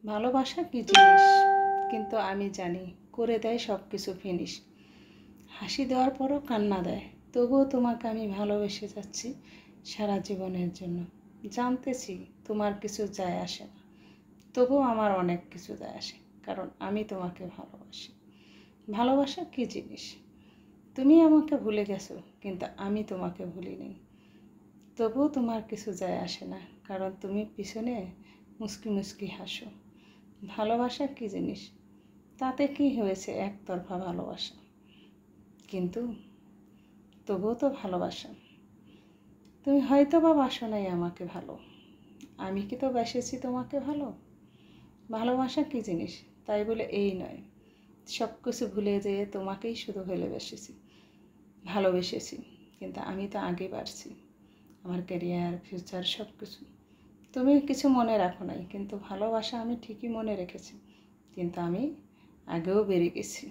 ভালোবাসা কী জিনিস কিন্তু আমি জানি করে দেয় সব কিছু ফিনিশ। হাসি দেওয়ার পরও কান্না দেয়, তবুও তোমাকে আমি ভালোবেসে যাচ্ছি সারা জীবনের জন্য। জানতেছি তোমার কিছু যায় আসে না, তবুও আমার অনেক কিছু যায় আসে, কারণ আমি তোমাকে ভালোবাসি। ভালোবাসা কী জিনিস? তুমি আমাকে ভুলে গেছো, কিন্তু আমি তোমাকে ভুলিনি। তবুও তোমার কিছু যায় আসে না, কারণ তুমি পিছনে মুচকি মুচকি হাসো। ভালোবাসা কী জিনিস? তাতে কি হয়েছে? একতরফা ভালোবাসা, কিন্তু তবুও তো ভালোবাসা। তুমি হয়তো বা বাসো নাই আমাকে ভালো, আমি কি তো বেসেছি তোমাকে ভালো। ভালোবাসা কী জিনিস তাই বলে এই নয় সব কিছু ভুলে যেয়ে তোমাকেই শুধু ভালোবেসেছি, কিন্তু আমি তো আগে বাড়ছি, আমার ক্যারিয়ার ফিউচার সব কিছু। তুমি কিছু মনে রাখো নাই, কিন্তু ভালোবাসা আমি ঠিকই মনে রেখেছি, কিন্তু আমি আগেও বেরিয়ে গেছি।